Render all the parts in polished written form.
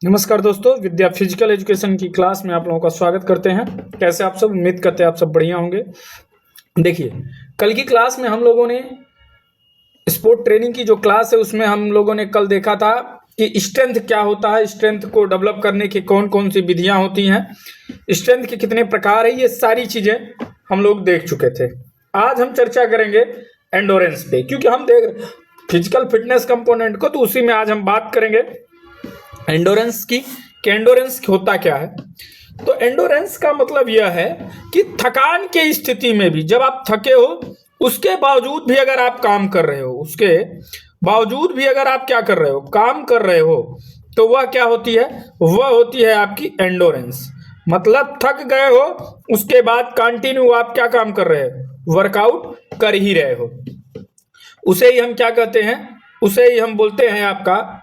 नमस्कार दोस्तों, विद्या physical education की क्लास में आप लोगों का स्वागत करते हैं। कैसे आप सब? उम्मीद करते हैं आप सब बढ़िया होंगे। देखिए, कल की क्लास में हम लोगों ने स्पोर्ट ट्रेनिंग की जो क्लास है उसमें हम लोगों ने कल देखा था कि स्ट्रेंथ क्या होता है, स्ट्रेंथ को डेवलप करने की कौन कौन सी विधियां होती हैं, स्ट्रेंथ के कितने प्रकार है, ये सारी चीजें हम लोग देख चुके थे। आज हम चर्चा करेंगे एंडोरेंस पे, क्योंकि हम देख फिजिकल फिटनेस कंपोनेंट को, तो उसी में आज हम बात करेंगे एंडोरेंस की कि एंडोरेंस होता क्या है। तो एंडोरेंस का मतलब यह है कि थकान के स्थिति में भी, जब आप थके हो उसके बावजूद भी अगर आप काम कर रहे हो, उसके बावजूद भी अगर आप क्या कर रहे हो, काम कर रहे हो, तो वह क्या होती है? वह होती है आपकी एंडोरेंस। मतलब थक गए हो, उसके बाद कंटिन्यू आप क्या काम कर रहे हो? वर्कआउट कर ही रहे हो। उसे ही हम क्या कहते हैं? उसे ही हम बोलते हैं आपका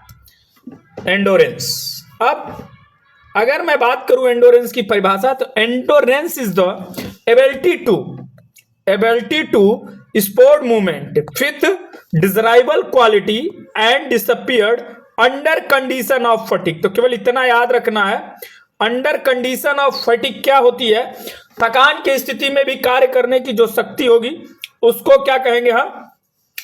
एंडोरेंस। अब अगर मैं बात करूं एंडोरेंस की परिभाषा, तो endurance is the ability to sport movement with desirable quality and disappeared under condition of fatigue. तो केवल इतना याद रखना है, अंडर कंडीशन ऑफ फटीग क्या होती है? थकान की स्थिति में भी कार्य करने की जो शक्ति होगी उसको क्या कहेंगे हम?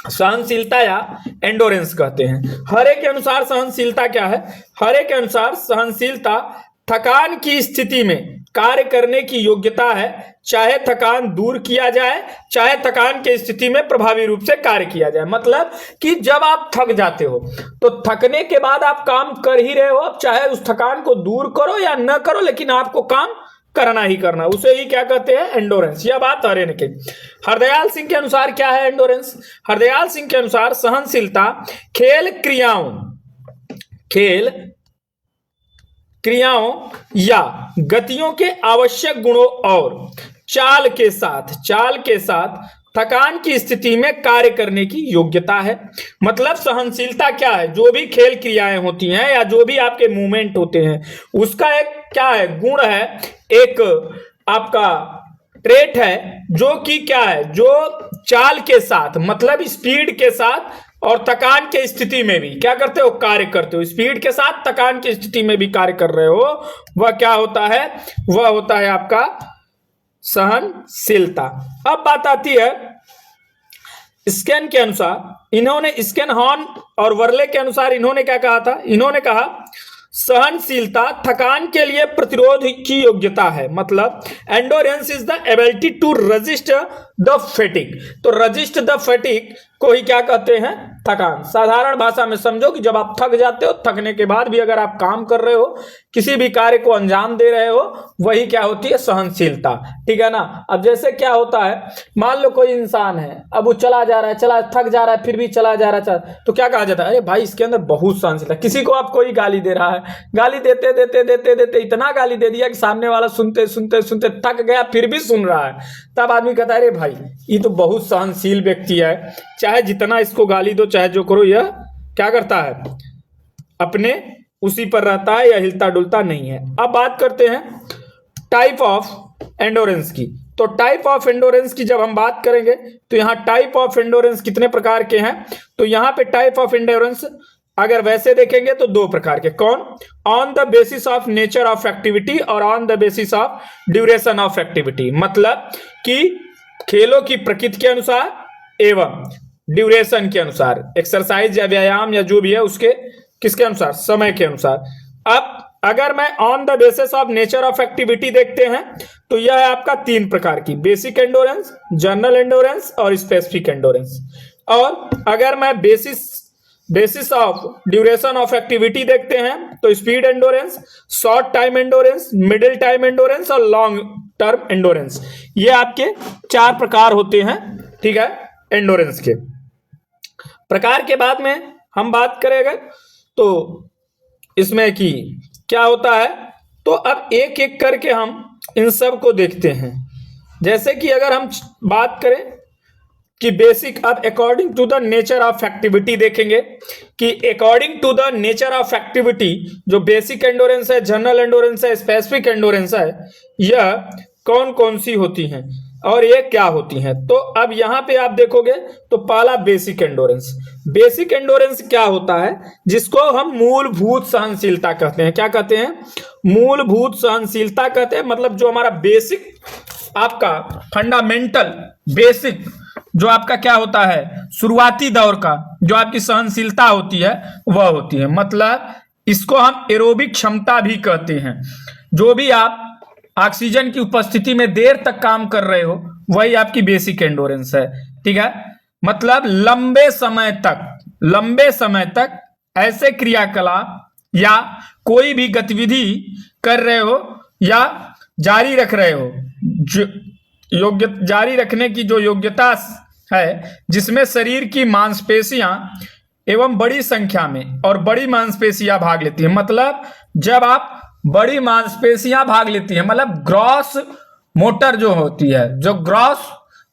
सहनशीलता या एंडोरेंस कहते हैं। हरे के अनुसार सहनशीलता क्या है? हरे के अनुसार सहनशीलता थकान की स्थिति में कार्य करने की योग्यता है, चाहे थकान दूर किया जाए, चाहे थकान की स्थिति में प्रभावी रूप से कार्य किया जाए। मतलब कि जब आप थक जाते हो तो थकने के बाद आप काम कर ही रहे हो, अब चाहे उस थकान को दूर करो या न करो, लेकिन आपको काम करना ही करना, उसे ही क्या कहते हैं? एंडोरेंस। यह बात हरे ने कही। हरदयाल सिंह के अनुसार क्या है एंडोरेंस? हरदयाल सिंह के अनुसार सहनशीलता खेल क्रियाओं या गतियों के आवश्यक गुणों और चाल के साथ थकान की स्थिति में कार्य करने की योग्यता है। मतलब सहनशीलता क्या है? जो भी खेल क्रियाएं होती हैं या जो भी आपके मूवमेंट होते हैं उसका एक क्या है? गुण है, एक आपका ट्रेट है, जो कि क्या है? जो चाल के साथ, मतलब स्पीड के साथ और थकान के स्थिति में भी क्या करते हो? कार्य करते हो। स्पीड के साथ थकान की स्थिति में भी कार्य कर रहे हो, वह क्या होता है? वह होता है आपका सहनशीलता। अब बात आती है स्कैन के अनुसार। इन्होंने स्कैन, हॉर्न और वर्ले के अनुसार इन्होंने क्या कहा था? इन्होंने कहा सहनशीलता थकान के लिए प्रतिरोध की योग्यता है। मतलब endurance is the ability to resist the fatigue. तो रेजिस्ट द फैटिग को ही क्या कहते हैं? थकान। साधारण भाषा में समझो कि जब आप थक जाते हो, थकने के बाद भी अगर आप काम कर रहे हो, किसी भी कार्य को अंजाम दे रहे हो, वही क्या होती है? सहनशीलता। ठीक है ना? अब जैसे क्या होता है, मान लो कोई इंसान है, अब वो चला जा रहा है, थक जा रहा है, फिर भी चला जा रहा है, तो क्या कहा जाता है? अरे भाई, इसके अंदर बहुत सहनशीलता। किसी को आप कोई गाली दे रहा है, गाली देते देते देते देते इतना गाली दे दिया कि सामने वाला सुनते सुनते सुनते थक गया, फिर भी सुन रहा है, तब आदमी कहता है अरे भाई, ये तो बहुत सहनशील व्यक्ति है, चाहे जितना इसको गाली दो, चाहे जो करो, यह क्या करता है? अपने उसी पर रहता है, या हिलता डुलता नहीं है। अब बात करते हैं टाइप ऑफ एंडोरेंस की। तो टाइप ऑफ एंडोरेंस की जब हम बात करेंगे तो यहां टाइप ऑफ एंडोरेंस कितने प्रकार के हैं? तो यहां पे टाइप ऑफ एंडोरेंस अगर वैसे देखेंगे तो दो प्रकार के। कौन? On the basis of nature of activity और on the basis of duration of activity. मतलब कि खेलों की प्रकृति के अनुसार एवं ड्यूरेशन के अनुसार, एक्सरसाइज या व्यायाम या जो भी है उसके किसके अनुसार? समय के अनुसार। अब अगर मैं on the basis of nature of activity देखते हैं तो यह है आपका तीन प्रकार की: बेसिक एंडोरेंस, जनरल एंडोरेंस और स्पेसिफिक एंडोरेंस। और अगर मैं basis of duration of activity देखते हैं तो speed endurance, short time endurance, middle time endurance और लॉन्ग टर्म एंडोरेंस। ये आपके चार प्रकार होते हैं, ठीक है, एंडोरेंस के। प्रकार के बाद में हम बात करेंगे तो इसमें कि क्या होता है, तो अब एक एक करके हम इन सब को देखते हैं। जैसे कि अगर हम बात करें कि बेसिक, अब according to the nature of activity देखेंगे कि according to the nature of activity जो बेसिक एंडोरेंस है, जनरल एंडोरेंस है, स्पेसिफिक एंडोरेंस है, यह कौन कौन सी होती हैं? और ये क्या होती हैं। तो अब यहां पे आप देखोगे तो पहला बेसिक एंडोरेंस। बेसिक एंडोरेंस क्या होता है, जिसको हम मूलभूत सहनशीलता कहते हैं। क्या कहते हैं? मूलभूत सहनशीलता कहते हैं। मतलब जो हमारा बेसिक, आपका फंडामेंटल बेसिक जो आपका क्या होता है, शुरुआती दौर का जो आपकी सहनशीलता होती है वह होती है। मतलब इसको हम एरोबिक क्षमता भी कहते हैं। जो भी आप ऑक्सीजन की उपस्थिति में देर तक काम कर रहे हो वही आपकी बेसिक एंडोरेंस है। ठीक है, मतलब लंबे समय तक ऐसे क्रियाकलाप या कोई भी गतिविधि कर रहे हो या जारी रख रहे हो, जो जारी रखने की जो योग्यता है, जिसमें शरीर की मांसपेशियां एवं बड़ी संख्या में और बड़ी मांसपेशियां भाग लेती है। मतलब जब आप बड़ी मांसपेशियां भाग लेती है, मतलब ग्रॉस मोटर जो होती है, जो ग्रॉस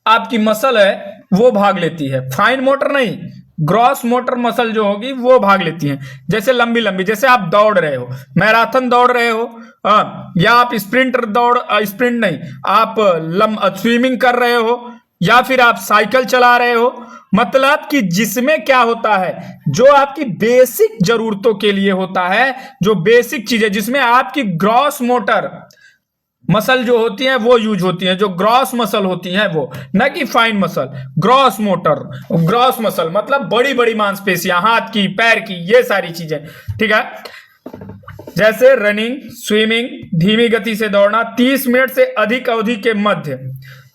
आपकी मसल है वो भाग लेती है, फाइन मोटर नहीं, ग्रॉस मोटर मसल जो होगी वो भाग लेती है। जैसे लंबी लंबी, जैसे आप दौड़ रहे हो, मैराथन दौड़ रहे हो, या आप स्प्रिंट नहीं, आप स्विमिंग कर रहे हो, या फिर आप साइकिल चला रहे हो। मतलब कि जिसमें क्या होता है, जो आपकी बेसिक जरूरतों के लिए होता है, जो बेसिक चीजें जिसमें आपकी ग्रॉस मोटर मसल जो होती हैं वो यूज होती हैं, जो ग्रॉस मसल होती हैं वो, न कि फाइन मसल। ग्रॉस मसल मतलब बड़ी बड़ी मांसपेशियां, हाथ की, पैर की, ये सारी चीजें। ठीक है, जैसे रनिंग, स्विमिंग, धीमी गति से दौड़ना, 30 मिनट से अधिक अवधि के मध्य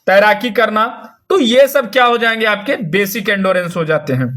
तैराकी करना, तो ये सब क्या हो जाएंगे, आपके बेसिक एंडोरेंस हो जाते हैं।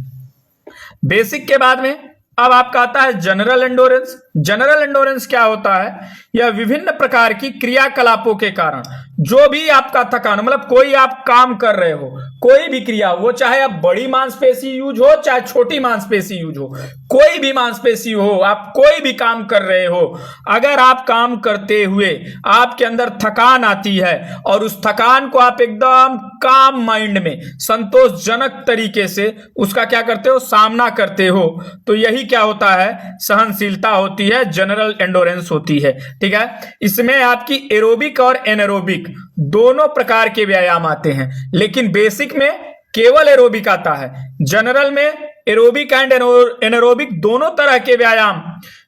बेसिक के बाद में अब आपका आता है जनरल एंडोरेंस। जनरल एंडोरेंस क्या होता है, यह विभिन्न प्रकार की क्रियाकलापों के कारण जो भी आपका थकान, मतलब कोई आप काम कर रहे हो, कोई भी क्रिया, वो चाहे आप बड़ी मांसपेशी यूज हो चाहे छोटी मांसपेशी यूज हो, कोई भी मांसपेशी हो, आप कोई भी काम कर रहे हो, अगर आप काम करते हुए आपके अंदर थकान आती है और उस थकान को आप एकदम काम माइंड में संतोषजनक तरीके से उसका क्या करते हो, सामना करते हो, तो यही क्या होता है, सहनशीलता होती है, जनरल एंडोरेंस होती है। ठीक है, इसमें आपकी एरोबिक और एनारोबिक दोनों प्रकार के व्यायाम आते हैं, लेकिन बेसिक में केवल एरोबिक आता है। जनरल में एरोबिक एंड एनारोबिक दोनों तरह के व्यायाम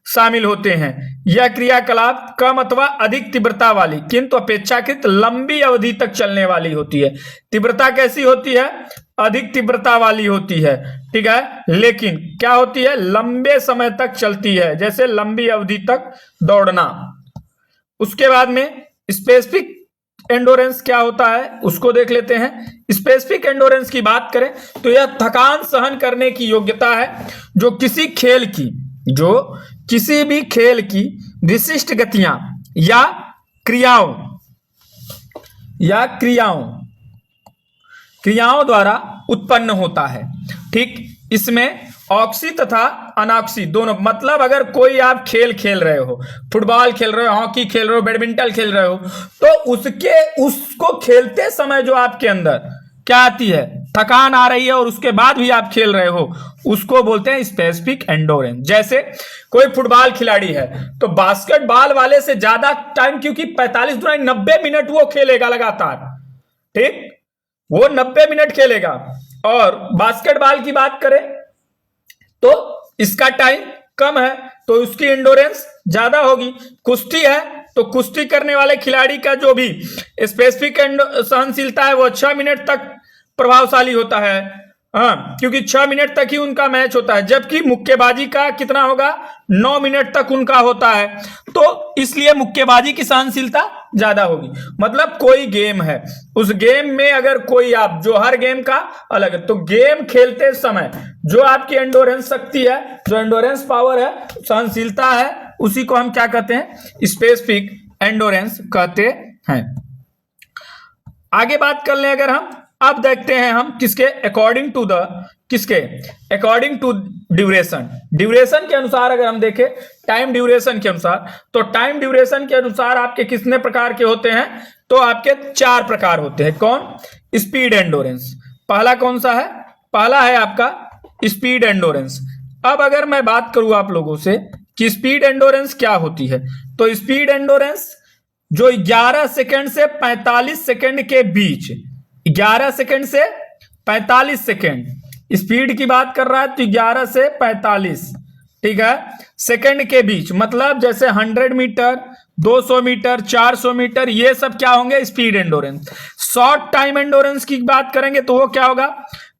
शामिल होते हैं। यह क्रियाकलाप कम अथवा अधिक तीव्रता वाली किंतु अपेक्षाकृत लंबी अवधि तक चलने वाली होती है। तीव्रता कैसी होती है, अधिक तीव्रता वाली होती है। ठीक है, लेकिन क्या होती है, लंबे समय तक चलती है, जैसे लंबी अवधि तक दौड़ना। उसके बाद में स्पेसिफिक एंडोरेंस क्या होता है उसको देख लेते हैं। स्पेसिफिक एंडोरेंस की बात करें तो यह थकान सहन करने की योग्यता है जो किसी भी खेल की विशिष्ट गतियां या क्रियाओं द्वारा उत्पन्न होता है। ठीक, इसमें ऑक्सी तथा अनॉक्सी दोनों, मतलब अगर कोई आप खेल रहे हो, फुटबॉल खेल रहे हो, हॉकी खेल रहे हो, बैडमिंटन खेल रहे हो, तो उसको खेलते समय जो आपके अंदर क्या आती है, थकान आ रही है, और उसके बाद भी आप खेल रहे हो, उसको बोलते हैं स्पेसिफिक एंडोरेंस। जैसे कोई फुटबॉल खिलाड़ी है तो बास्केटबॉल वाले से ज्यादा टाइम, क्योंकि 45 दुनी 90 मिनट वो खेलेगा लगातार। ठीक, वो 90 मिनट खेलेगा। और बास्केटबॉल की बात करें तो इसका टाइम कम है तो उसकी एंडोरेंस ज्यादा होगी। कुश्ती है तो कुश्ती करने वाले खिलाड़ी का जो भी स्पेसिफिक सहनशीलता है वो 6 मिनट तक प्रभावशाली होता है। हाँ, क्योंकि 6 मिनट तक ही उनका मैच होता है, जबकि मुक्केबाजी का कितना होगा, 9 मिनट तक उनका होता है, तो इसलिए मुक्केबाजी की सहनशीलता ज्यादा होगी। मतलब कोई गेम है, उस गेम में अगर कोई आप, जो हर गेम का अलग है, तो गेम खेलते समय जो आपकी एंडोरेंस शक्ति है, जो एंडोरेंस पावर है, सहनशीलता है, उसी को हम क्या कहते हैं, स्पेसिफिक एंडोरेंस कहते हैं। आगे बात कर लें अगर हम, अब देखते हैं हम किसके अकॉर्डिंग टू ड्यूरेशन के अनुसार अगर हम देखें, टाइम ड्यूरेशन के अनुसार, तो टाइम ड्यूरेशन के अनुसार आपके कितने प्रकार के होते हैं, तो आपके 4 प्रकार होते हैं। कौन, स्पीड एंडोरेंस। पहला कौन सा है, पहला है आपका स्पीड एंडोरेंस। अब अगर मैं बात करूं आप लोगों से कि स्पीड एंडोरेंस क्या होती है, तो स्पीड एंडोरेंस जो 11 सेकंड से 45 सेकंड के बीच, 11 सेकंड से 45 सेकंड स्पीड की बात कर रहा है, तो 11 से 45, ठीक है, सेकंड के बीच, मतलब जैसे 100 मीटर, 200 मीटर, 400 मीटर, ये सब क्या होंगे, speed endurance. Short time endurance की बात करेंगे तो वो क्या होगा,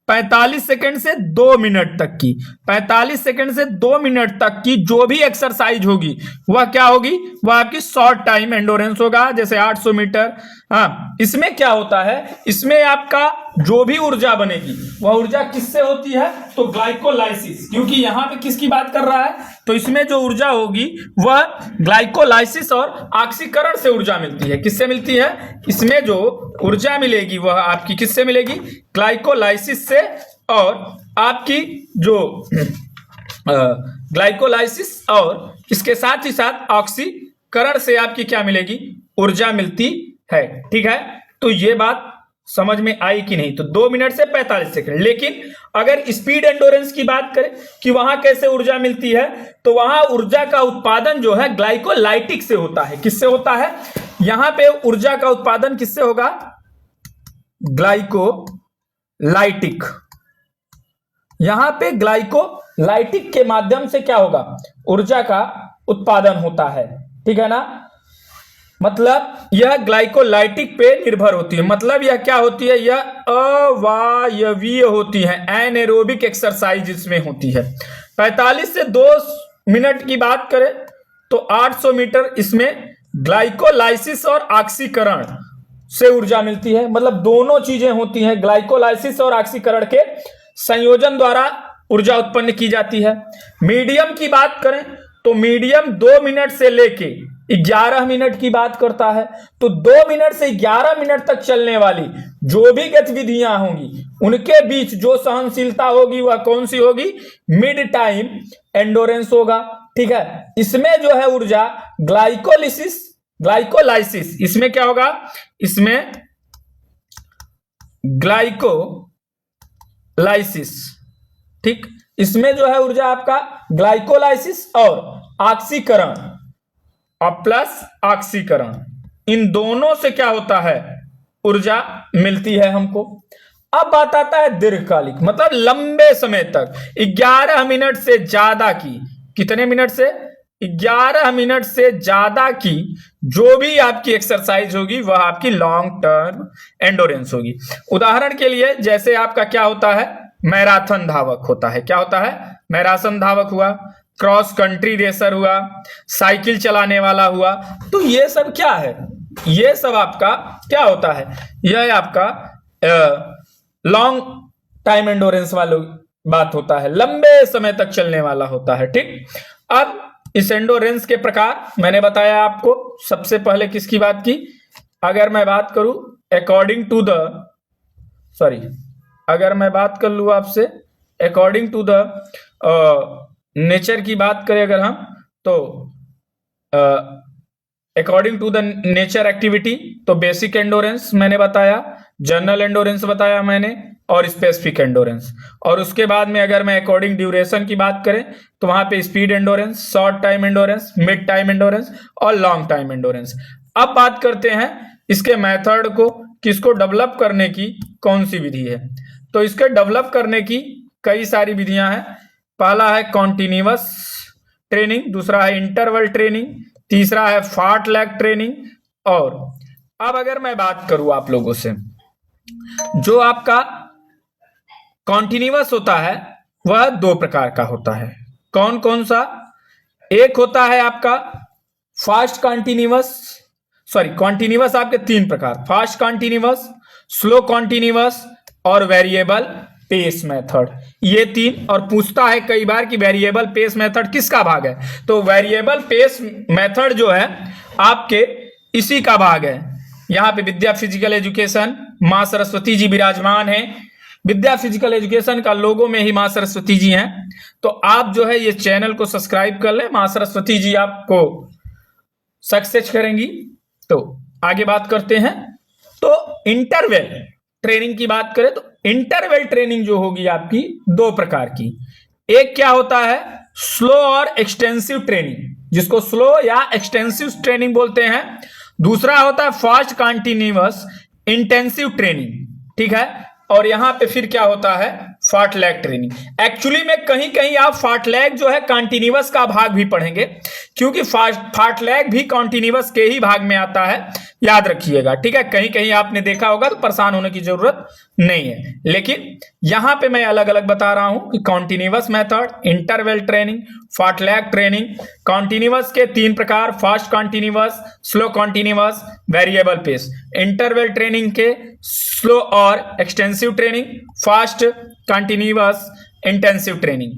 45 सेकंड से 2 मिनट तक की, 45 सेकंड से 2 मिनट तक की जो भी एक्सरसाइज होगी वह क्या होगी, वह आपकी शॉर्ट टाइम एंडोरेंस होगा। जैसे 800 मीटर। हाँ, इसमें क्या होता है, इसमें आपका जो भी ऊर्जा बनेगी वह ऊर्जा किससे होती है, तो ग्लाइकोलाइसिस, क्योंकि यहां पे किसकी बात कर रहा है, तो इसमें जो ऊर्जा होगी वह ग्लाइकोलाइसिस और ऑक्सीकरण से ऊर्जा मिलती है। किससे मिलती है, इसमें जो ऊर्जा मिलेगी वह आपकी किससे मिलेगी, ग्लाइकोलाइसिस से, और आपकी जो ग्लाइकोलाइसिस और इसके साथ ही साथ ऑक्सीकरण से आपकी क्या मिलेगी, ऊर्जा मिलती है। ठीक है, तो ये बात समझ में आई कि नहीं। तो 2 मिनट से 45 सेकंड। लेकिन अगर स्पीड एंडोरेंस की बात करें कि वहां कैसे ऊर्जा मिलती है, तो वहां ऊर्जा का उत्पादन जो है ग्लाइकोलाइटिक से होता है। किससे होता है, यहां पे ऊर्जा का उत्पादन किससे होगा, ग्लाइकोलाइटिक। यहां पे ग्लाइकोलाइटिक के माध्यम से क्या होगा, ऊर्जा का उत्पादन होता है। ठीक है ना, मतलब यह ग्लाइकोलाइटिक पे निर्भर होती है। मतलब यह क्या होती है, यह अवायवीय होती है, एनएरोबिक एक्सरसाइज इसमें होती है। 45 से 2 मिनट की बात करें तो 800 मीटर, इसमें ग्लाइकोलाइसिस और ऑक्सीकरण से ऊर्जा मिलती है। मतलब दोनों चीजें होती हैं, ग्लाइकोलाइसिस और ऑक्सीकरण के संयोजन द्वारा ऊर्जा उत्पन्न की जाती है। मीडियम की बात करें तो मीडियम 2 मिनट से लेके 11 मिनट की बात करता है। तो 2 मिनट से 11 मिनट तक चलने वाली जो भी गतिविधियां होंगी उनके बीच जो सहनशीलता होगी वह कौन सी होगी, मिड टाइम एंडोरेंस होगा। ठीक है, इसमें जो है ऊर्जा ग्लाइकोलाइसिस, इसमें क्या होगा, इसमें ग्लाइकोलाइसिस, ठीक, इसमें जो है ऊर्जा आपका ग्लाइकोलाइसिस और ऑक्सीकरण और प्लस ऑक्सीकरण, इन दोनों से क्या होता है, ऊर्जा मिलती है हमको। अब बात आता है दीर्घकालिक, मतलब लंबे समय तक 11 मिनट से ज्यादा की, कितने मिनट से, 11 मिनट से ज्यादा की जो भी आपकी एक्सरसाइज होगी वह आपकी लॉन्ग टर्म एंडोरेंस होगी। उदाहरण के लिए जैसे आपका क्या होता है, मैराथन धावक होता है। क्या होता है, मैराथन धावक हुआ, क्रॉस कंट्री रेसर हुआ, साइकिल चलाने वाला हुआ। तो ये सब क्या है, ये सब आपका क्या होता है, यह आपका लॉन्ग टाइम एंडोरेंस वाला बात होता है, लंबे समय तक चलने वाला होता है। ठीक, अब इस एंडोरेंस के प्रकार मैंने बताया आपको। सबसे पहले किसकी बात की, अगर मैं बात करूं अकॉर्डिंग टू द, अगर मैं बात कर लूं आपसे अकॉर्डिंग टू द नेचर की बात करें अगर हम, तो according to the nature activity, तो बेसिक एंडोरेंस मैंने बताया, जनरल एंडोरेंस बताया मैंने, और स्पेसिफिक एंडोरेंस। और उसके बाद में अगर मैं अकॉर्डिंग ड्यूरेशन की बात करें तो वहां पे speed endurance, short time endurance, mid time endurance और लॉन्ग टाइम एंडोरेंस। अब बात करते हैं इसके मेथड को, किसको डेवलप करने की कौन सी विधि है। तो इसके डेवलप करने की कई सारी विधियां हैं। पहला है कॉन्टिन्यूअस ट्रेनिंग, दूसरा है इंटरवल ट्रेनिंग, तीसरा है फार्टलैग ट्रेनिंग। और अब अगर मैं बात करूं आप लोगों से, जो आपका कॉन्टिन्यूअस होता है वह 2 प्रकार का होता है। कौन कौन सा, एक होता है आपका फास्ट कॉन्टिन्यूअस, कॉन्टिन्यूअस आपके 3 प्रकार, फास्ट कॉन्टिन्यूअस, स्लो कॉन्टिन्यूअस और वेरिएबल पेस मेथड, ये 3। और पूछता है कई बार कि वेरिएबल पेस मेथड किसका भाग है, तो वेरिएबल पेस मेथड जो है आपके इसी का भाग है। यहां पे विद्या फिजिकल एजुकेशन, मां सरस्वती जी विराजमान है। विद्या फिजिकल एजुकेशन का लोगो में ही मां सरस्वती जी हैं। तो आप जो है ये चैनल को सब्सक्राइब कर लें, मां सरस्वती जी आपको सक्सेस करेंगी। तो आगे बात करते हैं। तो इंटरवल ट्रेनिंग की बात करें तो इंटरवल ट्रेनिंग जो होगी आपकी 2 प्रकार की, एक क्या होता है स्लो और एक्सटेंसिव ट्रेनिंग, जिसको स्लो या एक्सटेंसिव ट्रेनिंग बोलते हैं। दूसरा होता है फास्ट कॉन्टिन्यूअस इंटेंसिव ट्रेनिंग, ठीक है। और यहां पे फिर क्या होता है, फार्टलैग ट्रेनिंग। एक्चुअली में कहीं कहीं आप फार्टलैग जो है कॉन्टिन्यूअस का भाग भी पढ़ेंगे, क्योंकि फार्टलैग भी कॉन्टिन्यूअस के ही भाग में आता है, याद रखिएगा, ठीक है। कहीं कहीं आपने देखा होगा तो परेशान होने की जरूरत नहीं है, लेकिन यहां पे मैं अलग अलग बता रहा हूं कि continuous method, interval training, fartlek training. Continuous के 3 प्रकार, fast continuous, slow continuous, variable pace. Interval training के स्लो और extensive training, fast continuous, intensive training.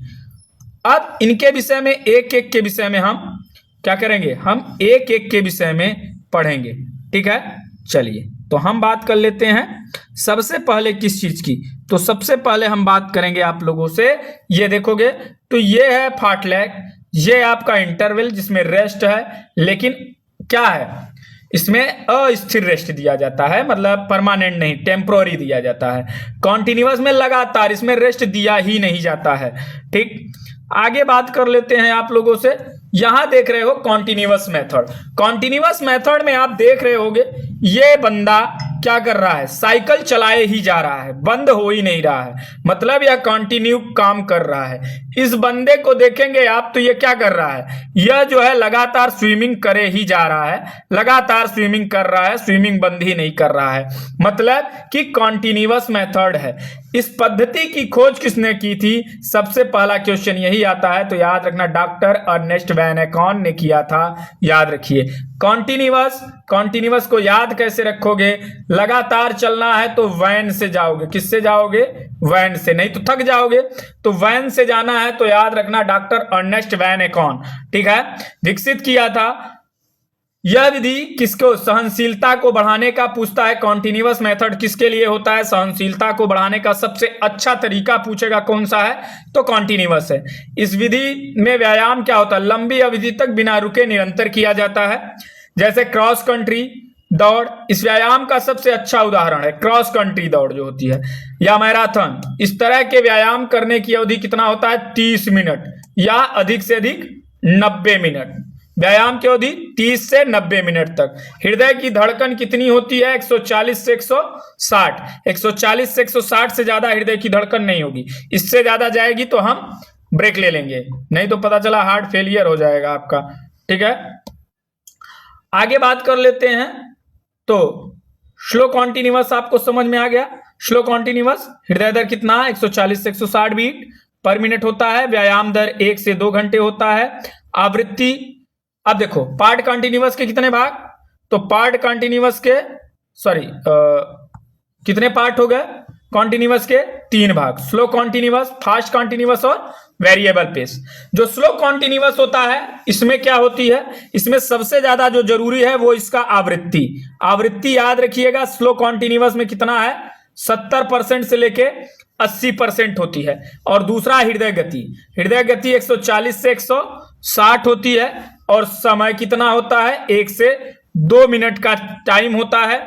अब इनके विषय में एक एक के विषय में हम क्या करेंगे, हम एक एक के विषय में पढ़ेंगे, ठीक है। चलिए तो हम बात कर लेते हैं सबसे पहले किस चीज की, तो सबसे पहले हम बात करेंगे आप लोगों से, ये देखोगे तो ये है फार्टलैग, ये आपका इंटरवल जिसमें रेस्ट है, लेकिन क्या है इसमें अस्थिर रेस्ट दिया जाता है, मतलब परमानेंट नहीं, टेम्पोररी दिया जाता है। कॉन्टिन्यूअस में लगातार इसमें रेस्ट दिया ही नहीं जाता है, ठीक। आगे बात कर लेते हैं आप लोगों से, यहां देख रहे हो कॉन्टिन्यूअस मेथड। कॉन्टिन्यूअस मेथड में आप देख रहे होगे ये बंदा क्या कर रहा है, साइकिल चलाए ही जा रहा है, बंद हो ही नहीं रहा है, मतलब यह कंटिन्यू काम कर रहा है। इस बंदे को देखेंगे आप तो ये क्या कर रहा है, यह जो है लगातार स्विमिंग करे ही जा रहा है, लगातार स्विमिंग कर रहा है, स्विमिंग बंद ही नहीं कर रहा है, मतलब कि कॉन्टिन्यूअस मेथड है। इस पद्धति की खोज किसने की थी, सबसे पहला क्वेश्चन यही आता है, तो याद रखना डॉक्टर अर्नेस्ट वैन एकॉन ने किया था, याद रखिए। कॉन्टिन्यूअस को याद कैसे रखोगे, लगातार चलना है तो वैन से जाओगे, किससे जाओगे, वैन से, नहीं तो थक जाओगे, तो वैन से जाना है, तो याद रखना डॉक्टर अर्नेस्ट वैन एकॉन, ठीक है, विकसित किया था। यह विधि किसको, सहनशीलता को बढ़ाने का पूछता है। कॉन्टिन्यूअस मेथड किसके लिए होता है, सहनशीलता को बढ़ाने का सबसे अच्छा तरीका पूछेगा कौन सा है, तो कॉन्टिन्यूअस है। इस विधि में व्यायाम क्या होता है, लंबी अवधि तक बिना रुके निरंतर किया जाता है, जैसे क्रॉस कंट्री दौड़, इस व्यायाम का सबसे अच्छा उदाहरण है क्रॉस कंट्री दौड़ जो होती है, या मैराथन। इस तरह के व्यायाम करने की अवधि कितना होता है, 30 मिनट या अधिक से अधिक 90 मिनट। व्यायाम की अवधि 30 से 90 मिनट तक। हृदय की धड़कन कितनी होती है, 140 से 160। 140 से 160 से ज्यादा हृदय की धड़कन नहीं होगी, इससे ज्यादा जाएगी तो हम ब्रेक ले लेंगे, नहीं तो पता चला हार्ट फेलियर हो जाएगा आपका, ठीक है। आगे बात कर लेते हैं, तो स्लो कॉन्टिन्यूअस आपको समझ में आ गया। स्लो कॉन्टिन्यूअस हृदय दर कितना, 140 से 160 बीट पर मिनट होता है, व्यायाम दर 1 से 2 घंटे होता है, आवृत्ति। अब देखो पार्ट कॉन्टिन्यूअस के कितने भाग, तो पार्ट कॉन्टिन्यूअस के कितने पार्ट हो गए, कॉन्टिन्यूअस के 3 भाग, स्लो कॉन्टिन्यूअस, फास्ट कॉन्टिन्यूअस और वेरिएबल पेस। जो स्लो कॉन्टिन्यूअस होता है इसमें क्या होती है, इसमें सबसे ज्यादा जो जरूरी है वो इसका आवृत्ति। आवृत्ति याद रखिएगा, स्लो कॉन्टिन्यूअस में कितना है, 70% से लेके 80% होती है। और दूसरा हृदय गति, हृदय गति 140 से 160 होती है, और समय कितना होता है, 1 से 2 मिनट का टाइम होता है।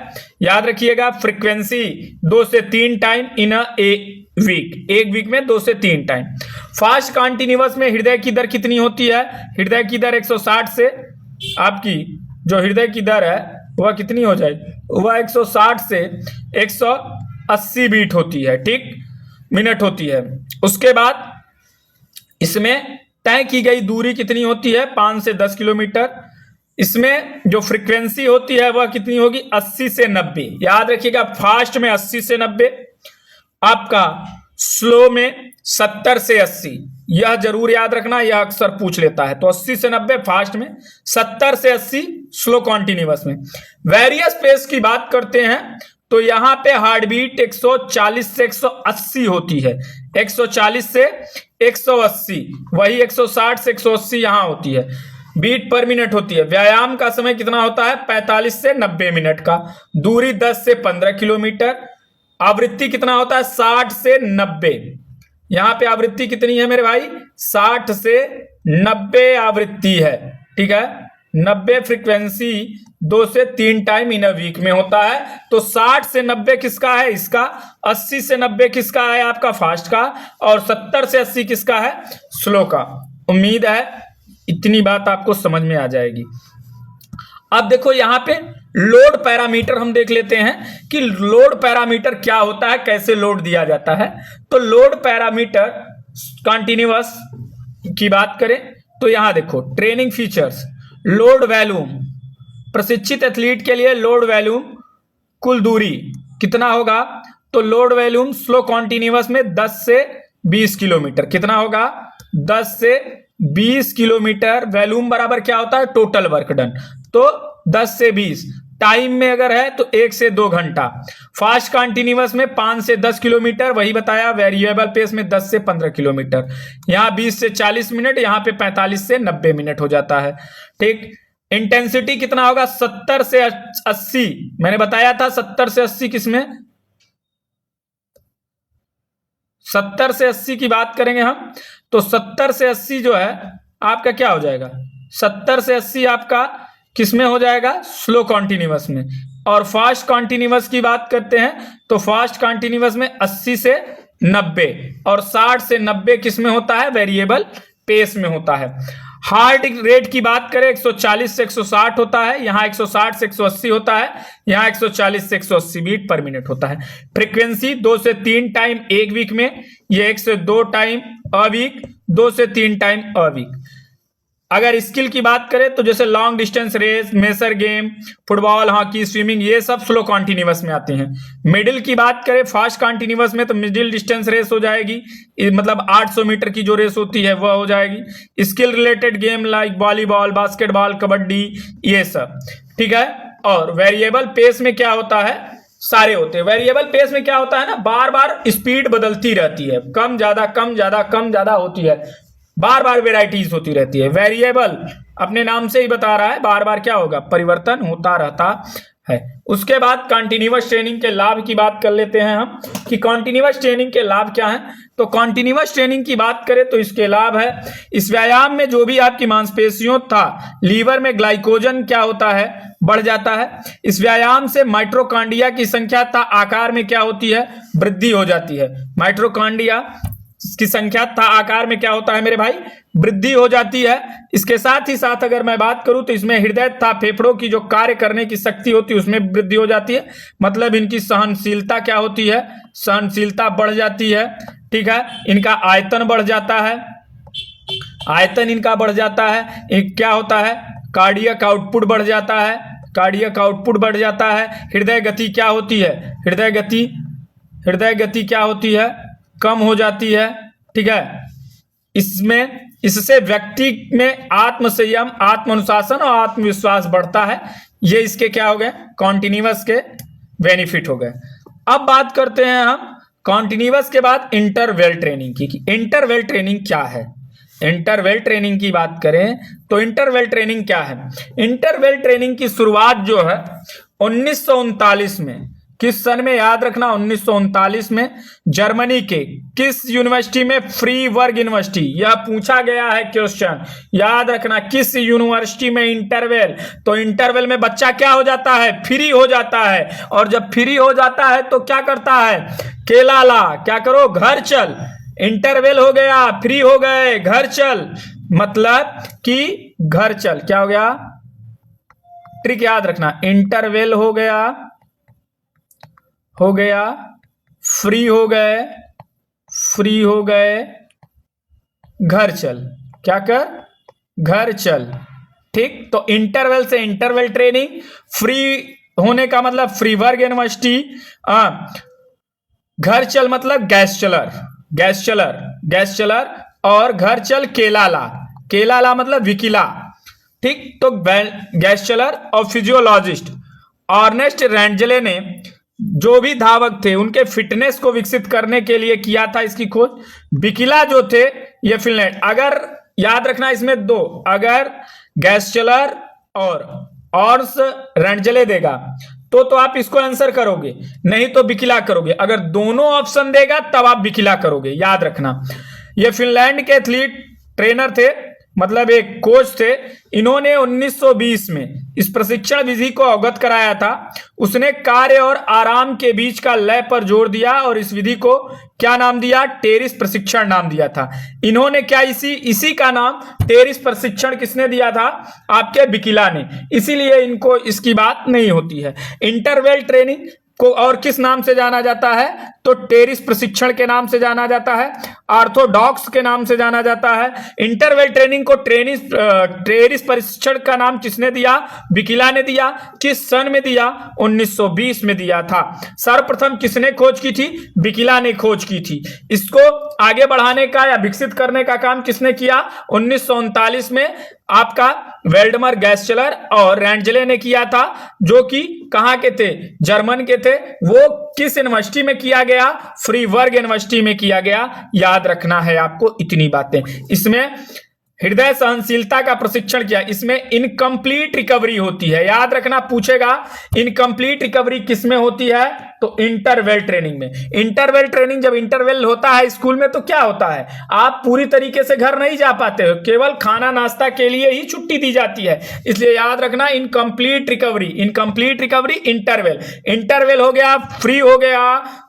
याद रखिएगा फ्रीक्वेंसी 2 से 3 टाइम इन ए वीक, एक वीक में 2 से 3 टाइम। फास्ट कॉन्टिन्यूअस में हृदय की दर कितनी होती है, हृदय की दर 160 से, आपकी जो हृदय की दर है वह कितनी हो जाएगी, वह 160 से 180 बीट होती है, ठीक, मिनट होती है। उसके बाद इसमें तय की गई दूरी कितनी होती है, 5 से 10 किलोमीटर। इसमें जो फ्रीक्वेंसी होती है वह कितनी होगी, 80 से 90। याद रखिएगा फास्ट में 80 से 90, आपका स्लो में 70 से 80, यह जरूर याद रखना, यह अक्सर पूछ लेता है। तो 80 से 90 फास्ट में, 70 से 80 स्लो कॉन्टिन्यूअस में। वेरियस पेस की बात करते हैं तो यहां पे हार्ट बीट 140 से 180 होती है, 140 से 180, वही 160 से 180 यहां होती है, बीट पर मिनट होती है। व्यायाम का समय कितना होता है, 45 से 90 मिनट का। दूरी 10 से 15 किलोमीटर। आवृत्ति कितना होता है, 60 से 90। यहां पे आवृत्ति कितनी है मेरे भाई, 60 से 90 आवृत्ति है, ठीक है। 90 फ्रीक्वेंसी 2 से 3 टाइम इन अ वीक में होता है। तो 60 से 90 किसका है, इसका। 80 से 90 किसका है, आपका फास्ट का। और 70 से 80 किसका है, स्लो का। उम्मीद है इतनी बात आपको समझ में आ जाएगी। अब देखो यहां पे लोड पैरामीटर हम देख लेते हैं कि लोड पैरामीटर क्या होता है, कैसे लोड दिया जाता है। तो लोड पैरामीटर कंटिन्यूअस की बात करें तो यहां देखो ट्रेनिंग फीचर्स, लोड वॉल्यूम, प्रशिक्षित एथलीट के लिए लोड वॉल्यूम, कुल दूरी कितना होगा, तो लोड वॉल्यूम स्लो कॉन्टिन्यूअस में 10 से 20 किलोमीटर, कितना होगा 10 से 20 किलोमीटर। वॉल्यूम बराबर क्या होता है, टोटल वर्क डन, तो 10 से 20। टाइम में अगर है तो 1 से 2 घंटा। फास्ट कंटिन्यूअस में 5 से 10 किलोमीटर, वही बताया। वेरिएबल पेस में 10 से 15 किलोमीटर। यहां 20 से 40 मिनट, यहां पे 45 से 90 मिनट हो जाता है। ठीक, इंटेंसिटी कितना होगा, 70 से 80। मैंने बताया था 70 से 80 किसमें, 70 से 80 की बात करेंगे हम, तो 70 से 80 जो है आपका क्या हो जाएगा, 70 से 80 आपका किसमें हो जाएगा, स्लो कॉन्टिन्यूअस में। और फास्ट कॉन्टिन्यूअस की बात करते हैं तो फास्ट कॉन्टिन्यूअस में 80 से 90 और 60 से 90 किसमें होता है, वेरिएबल पेस में होता है। हार्ट रेट की बात करें 140 से 160 होता है, यहां 160 से 180 होता है, यहां 140 से 180 बीट पर मिनट होता है। फ्रीक्वेंसी 2 से 3 टाइम एक वीक में, ये 1 से 2 टाइम अ वीक, 2 से 3 टाइम अ वीक। अगर स्किल की बात करें तो जैसे लॉन्ग डिस्टेंस रेस, मेसर गेम, फुटबॉल, हॉकी, स्विमिंग, ये सब स्लो कॉन्टिन्यूअस में आते हैं। मिडिल की बात करें फास्ट कॉन्टिन्यूअस में तो मिडिल डिस्टेंस रेस हो जाएगी, मतलब 800 मीटर की जो रेस होती है वह हो जाएगी। Skill related game like volleyball, basketball, kabaddi, ये सब, ठीक है। और वेरिएबल पेस में क्या होता है, सारे होते हैं। वेरिएबल पेस में क्या होता है ना, बार बार स्पीड बदलती रहती है, कम ज्यादा कम ज्यादा कम ज्यादा होती है, बार बार वेराइटीज होती रहती है। वेरिएबल अपने नाम से ही बता रहा है, बार बार क्या होगा, परिवर्तन होता रहता है। उसके बाद कंटिन्यूअस ट्रेनिंग के लाभ की बात कर लेते हैं हम कि कंटिन्यूअस ट्रेनिंग के लाभ क्या हैं। तो कंटिन्यूअस ट्रेनिंग की बात करें तो इसके लाभ है, इस व्यायाम में जो भी आपकी मांसपेशियों था लीवर में ग्लाइकोजन क्या होता है, बढ़ जाता है। इस व्यायाम से माइटोकॉन्ड्रिया की संख्या था आकार में क्या होती है, वृद्धि हो जाती है। माइटोकॉन्ड्रिया की संख्या था आकार में क्या होता है मेरे भाई, वृद्धि हो जाती है। इसके साथ ही साथ अगर मैं बात करूं तो इसमें हृदय था फेफड़ों की जो कार्य करने की शक्ति होती है उसमें वृद्धि हो जाती है, मतलब इनकी सहनशीलता क्या होती है, सहनशीलता बढ़ जाती है, ठीक है। इनका आयतन बढ़ जाता है, आयतन इनका बढ़ जाता है। एक क्या होता है, कार्डियक आउटपुट बढ़ जाता है, कार्डियक आउटपुट बढ़ जाता है। हृदय गति क्या होती है, हृदय गति क्या होती है, कम हो जाती है, ठीक है। इससे व्यक्ति में आत्म संयम, आत्म अनुशासन और आत्मविश्वास बढ़ता है। ये इसके क्या हो गए, कॉन्टिन्यूअस के बेनिफिट हो गए। अब बात करते हैं हम कॉन्टिन्यूअस के बाद इंटरवल ट्रेनिंग की। इंटरवल ट्रेनिंग क्या है, इंटरवल ट्रेनिंग की बात करें तो इंटरवल ट्रेनिंग क्या है। इंटरवल ट्रेनिंग की शुरुआत जो है 1939 में, किस सन में, याद रखना 1939 में जर्मनी के किस यूनिवर्सिटी में, फ्रीबर्ग यूनिवर्सिटी। यह पूछा गया है क्वेश्चन, याद रखना किस यूनिवर्सिटी में इंटरवल। तो इंटरवल में बच्चा क्या हो जाता है, फ्री हो जाता है, और जब फ्री हो जाता है तो क्या करता है, केला ला, क्या करो, घर चल। इंटरवल हो गया, फ्री हो गए, घर चल, मतलब कि घर चल, क्या हो गया, ट्रिक याद रखना, इंटरवल हो गया, फ्री हो गए, घर चल, क्या कर, घर चल, ठीक। तो इंटरवल से इंटरवल ट्रेनिंग, फ्री होने का मतलब फ्रीबर्ग यूनिवर्सिटी, घर चल मतलब गैस चलर, और घर चल केला ला मतलब विकिला, ठीक। तो गैस चलर और फिजियोलॉजिस्ट अर्नेस्ट रैंजले ने जो भी धावक थे उनके फिटनेस को विकसित करने के लिए किया था इसकी खोज। विकिला जो थे ये फिनलैंड, अगर याद रखना इसमें दो, अगर गैस चलर और ऑर्स रैंजले देगा तो आप इसको आंसर करोगे, नहीं तो विकिला करोगे। अगर दोनों ऑप्शन देगा तब आप विकिला करोगे, याद रखना। ये फिनलैंड के एथलीट ट्रेनर थे मतलब एक कोच थे, इन्होंने 1920 में इस प्रशिक्षण विधि को अवगत कराया था। उसने कार्य और आराम के बीच का लय पर जोर दिया और इस विधि को क्या नाम दिया? टेरिस प्रशिक्षण नाम दिया था। इन्होंने क्या इसी का नाम टेरिस प्रशिक्षण किसने दिया था? आपके बिकिला ने। इसीलिए इनको इसकी बात नहीं होती है। इंटरवल ट्रेनिंग को और किस नाम से जाना जाता है? तो टेरिस प्रशिक्षण के नाम से जाना जाता है, ऑर्थोडॉक्स के नाम से जाना जाता है। इंटरवल ट्रेनिंग को टेरिस प्रशिक्षण का नाम किसने दिया? बिकिला ने दिया। किस सन में दिया? 1920 में दिया था। सर्वप्रथम किसने खोज की थी? बिकिला ने खोज की थी। इसको आगे बढ़ाने का या विकसित करने का काम किसने किया? 1939 में आपका वेल्डमर गैसचलर और रैंडजले ने किया था, जो कि कहां के थे? जर्मन के थे। वो किस यूनिवर्सिटी में किया गया? फ्रीबर्ग यूनिवर्सिटी में किया गया। याद रखना है आपको इतनी बातें। इसमें हृदय सहनशीलता का प्रशिक्षण किया। इसमें इनकम्प्लीट रिकवरी होती है। याद रखना, पूछेगा इनकम्प्लीट रिकवरी किसमें होती है? तो इंटरवल ट्रेनिंग में। इंटरवल ट्रेनिंग जब इंटरवल होता है स्कूल में तो क्या होता है? आप पूरी तरीके से घर नहीं जा पाते हो, केवल खाना नाश्ता के लिए ही छुट्टी दी जाती है। इसलिए याद रखना, incomplete recovery, incomplete recovery, interval. Interval हो गया, फ्री हो गया,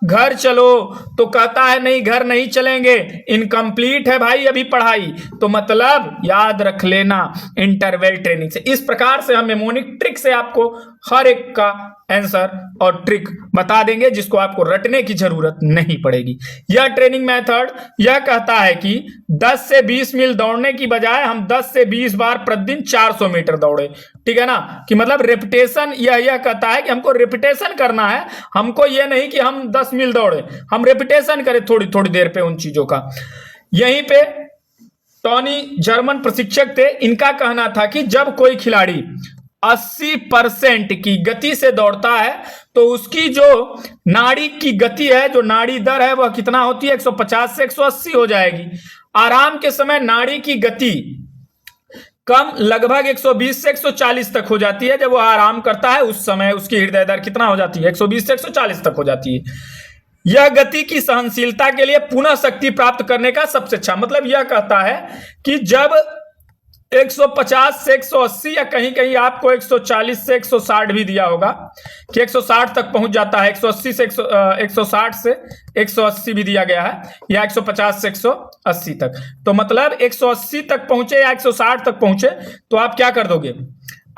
घर चलो, तो कहता है नहीं घर नहीं चलेंगे, इनकम्प्लीट है भाई अभी पढ़ाई, तो मतलब याद रख लेना इंटरवल ट्रेनिंग से। इस प्रकार से हम मेमोनिक ट्रिक से आपको हर एक का आंसर और ट्रिक बता देंगे, जिसको आपको रटने की जरूरत नहीं पड़ेगी। यह ट्रेनिंग मेथड यह कहता है कि 10 से 20 मील दौड़ने की बजाय हम 10 से 20 बार प्रतिदिन 400 मीटर दौड़े। ठीक है ना? कि मतलब रेपिटेशन, यह कहता है कि हमको रेपिटेशन करना है। हमको यह नहीं कि हम 10 मील दौड़े, हम रेपिटेशन करें थोड़ी थोड़ी देर पे उन चीजों का। यहीं पे टॉनी जर्मन प्रशिक्षक थे, इनका कहना था कि जब कोई खिलाड़ी 80% की गति से दौड़ता है तो उसकी जो नाड़ी की गति है, जो नाड़ी दर है, वह कितना होती है? 150 से 180 हो जाएगी। आराम के समय नाड़ी की गति कम लगभग 120 से 140 तक हो जाती है। जब वह आराम करता है उस समय उसकी हृदय दर कितना हो जाती है? 120 से 140 तक हो जाती है। यह गति की सहनशीलता के लिए पुनः शक्ति प्राप्त करने का सबसे अच्छा, मतलब यह कहता है कि जब 150 से 180 या कहीं कहीं आपको 140 से 160 भी दिया होगा कि 160 तक पहुंच जाता है, 180 से 160 से 180 भी दिया गया है, या 150 से 180 तक, तो मतलब 180 तक पहुंचे या 160 तक पहुंचे तो आप क्या कर दोगे?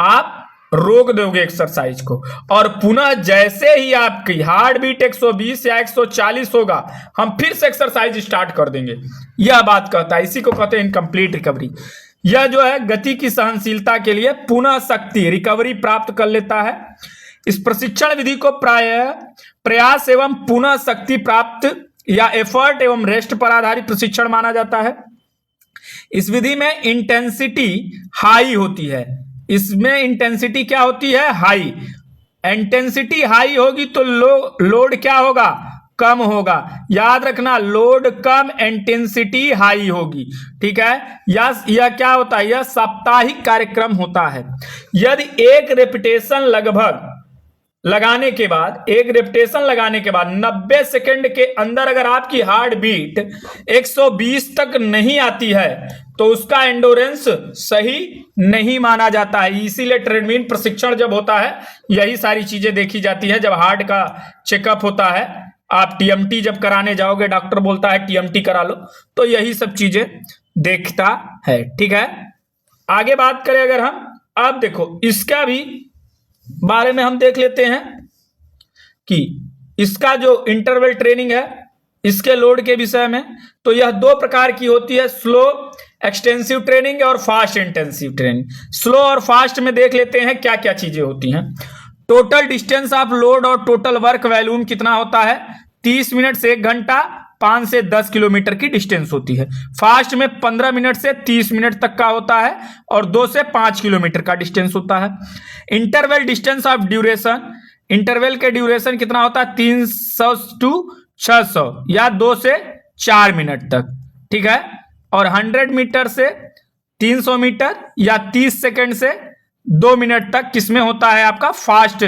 आप रोक दोगे एक्सरसाइज को, और पुनः जैसे ही आपकी हार्ट बीट 120 या 140 होगा हम फिर से एक्सरसाइज स्टार्ट कर देंगे। यह बात कहता है, इसी को कहते हैं इनकम्प्लीट रिकवरी। यह जो है गति की सहनशीलता के लिए पुनः शक्ति रिकवरी प्राप्त कर लेता है। इस प्रशिक्षण विधि को प्रायः प्रयास एवं पुनः शक्ति प्राप्त या एफर्ट एवं रेस्ट पर आधारित प्रशिक्षण माना जाता है। इस विधि में इंटेंसिटी हाई होती है। इसमें इंटेंसिटी क्या होती है? हाई। इंटेंसिटी हाई होगी तो लोड क्या होगा? कम होगा। याद रखना, लोड कम, इंटेंसिटी हाई होगी। ठीक है? यह क्या होता है? यह साप्ताहिक कार्यक्रम होता है। यदि एक रेपिटेशन लगाने के बाद 90 सेकंड के अंदर अगर आपकी हार्ट बीट 120 तक नहीं आती है तो उसका एंडोरेंस सही नहीं माना जाता है। इसीलिए ट्रेडमिल प्रशिक्षण जब होता है यही सारी चीजें देखी जाती है। जब हार्ट का चेकअप होता है, आप टीएमटी जब कराने जाओगे, डॉक्टर बोलता है टीएमटी करा लो, तो यही सब चीजें देखता है। ठीक है? आगे बात करें अगर हम, अब देखो इसका भी बारे में हम देख लेते हैं कि इसका जो इंटरवल ट्रेनिंग है इसके लोड के विषय में, तो यह 2 प्रकार की होती है, स्लो एक्सटेंसिव ट्रेनिंग और फास्ट इंटेंसिव ट्रेनिंग। स्लो और फास्ट में देख लेते हैं क्या क्या चीजें होती हैं। टोटल डिस्टेंस ऑफ लोड और टोटल वर्क वॉल्यूम कितना होता है? 30 मिनट से 1 घंटा 5 से 10 किलोमीटर की डिस्टेंस होती है। फास्ट में 15 मिनट से 30 मिनट तक का होता है और 2 से 5 किलोमीटर का डिस्टेंस होता है। Interval distance of duration, interval के ड्यूरेशन कितना होता है? 300 टू 600 या 2 से 4 मिनट तक। ठीक है? और 100 मीटर से 300 मीटर या 30 सेकंड से 2 मिनट तक किसमें होता है? आपका फास्ट।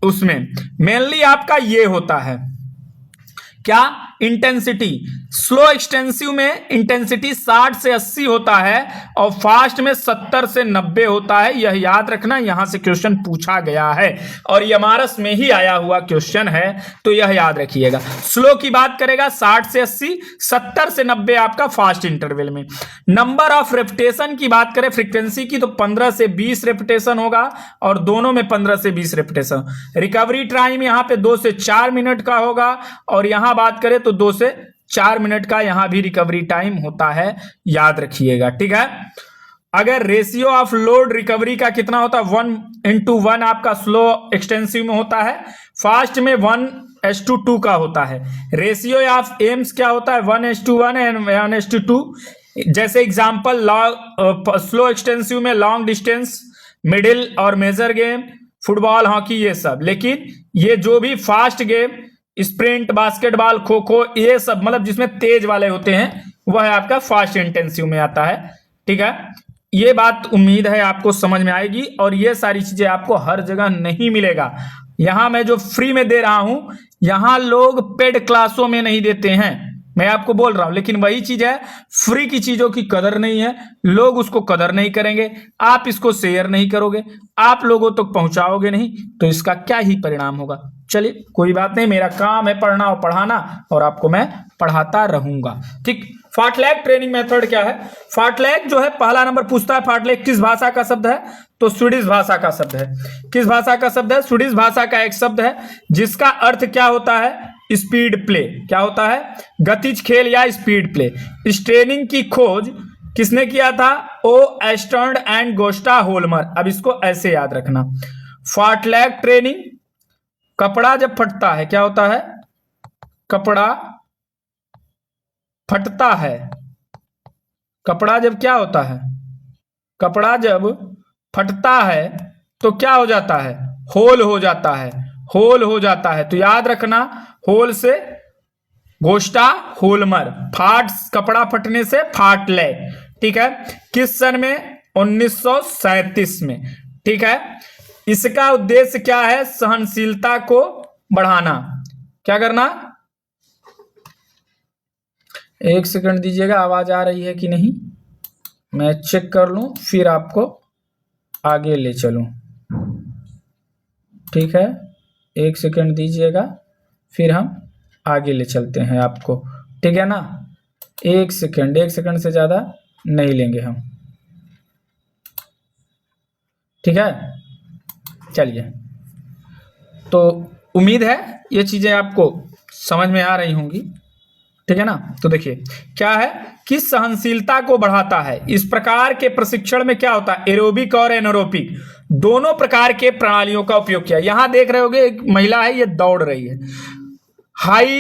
उसमें मेनली आपका ये होता है क्या? इंटेंसिटी। स्लो एक्सटेंसिव में इंटेंसिटी 60 से 80 होता है और फास्ट में 70 से 90 होता है। यह याद रखना, यहां से क्वेश्चन पूछा गया है और यमारस में ही आया हुआ क्वेश्चन है, तो यह याद रखिएगा। स्लो की बात करेगा 60 से 80, 70 से 90 आपका फास्ट इंटरवल में। नंबर ऑफ रेपिटेशन की बात करें फ्रीक्वेंसी की, तो 15 से 20 रेपिटेशन होगा और दोनों में 15 से 20 रेपिटेशन। रिकवरी टाइम यहां पे 2 से 4 मिनट का होगा और यहां बात करें तो 2 से 4 मिनट का यहां भी रिकवरी टाइम होता है, याद रखिएगा। ठीक है, अगर रेशियो ऑफ लोड रिकवरी का कितना होता है, 1:1 आपका स्लो एक्सटेंसिव में होता है, फास्ट में 1:2 का होता है। रेशियो ऑफ एम्स क्या होता है, 1:1 एंड 1:2। जैसे एग्जांपल स्लो एक्सटेंसिव में लॉन्ग डिस्टेंस, मिडिल और मेजर गेम, फुटबॉल, हॉकी, ये सब। लेकिन ये जो भी fast game, sprint, basketball, kho kho, ये सब मतलब जिसमें तेज वाले होते हैं वह आपका फास्ट इंटेंसिव में आता है। ठीक है, ये बात उम्मीद है आपको समझ में आएगी और ये सारी चीजें आपको हर जगह नहीं मिलेगा। यहां मैं जो फ्री में दे रहा हूं, यहां लोग पेड क्लासों में नहीं देते हैं, मैं आपको बोल रहा हूं। लेकिन वही चीज है, फ्री की चीजों की कदर नहीं है, लोग उसको कदर नहीं करेंगे, आप इसको शेयर नहीं करोगे, आप लोगों तक पहुंचाओगे नहीं, तो इसका क्या ही परिणाम होगा। चलिए कोई बात नहीं, मेरा काम है पढ़ना और पढ़ाना और आपको मैं पढ़ाता रहूंगा। ठीक, फार्टलैग ट्रेनिंग मेथड क्या है। फार्टलैग जो है पहला नंबर पूछता है, फार्टलैग किस भाषा का शब्द है, तो स्वीडिश भाषा का शब्द है। किस भाषा का शब्द है, स्वीडिश भाषा का एक शब्द है जिसका अर्थ क्या होता है, स्पीड प्ले। क्या होता है, गतिज खेल या स्पीड प्ले। इस ट्रेनिंग की खोज किसने किया था, ओ एस्टर्न एंड गोस्टा होल्मर। अब इसको ऐसे याद रखना, फार्टलैग ट्रेनिंग, कपड़ा जब फटता है क्या होता है, कपड़ा फटता है। कपड़ा जब क्या होता है, कपड़ा जब फटता है तो क्या हो जाता है, होल हो जाता है, होल हो जाता है। तो याद रखना, होल से गोस्टा होल्मर, फाट कपड़ा फटने से फार्टलैग। ठीक है, किस सन में, 1937 में। ठीक है, इसका उद्देश्य क्या है, सहनशीलता को बढ़ाना। क्या करना, एक सेकंड दीजिएगा, आवाज आ रही है कि नहीं, मैं चेक कर लूं फिर आपको आगे ले चलूं। ठीक है, एक सेकंड दीजिएगा फिर हम आगे ले चलते हैं आपको। ठीक है ना, एक सेकंड से ज्यादा नहीं लेंगे हम। ठीक है, चलिए, तो उम्मीद है ये चीजें आपको समझ में आ रही होंगी। ठीक है ना, तो देखिए क्या है कि सहनशीलता को बढ़ाता है। इस प्रकार के प्रशिक्षण में क्या होता है, एरोबिक और एनारोबिक दोनों प्रकार के प्रणालियों का उपयोग किया। यहां देख रहे होगे एक महिला है, ये दौड़ रही है। हाई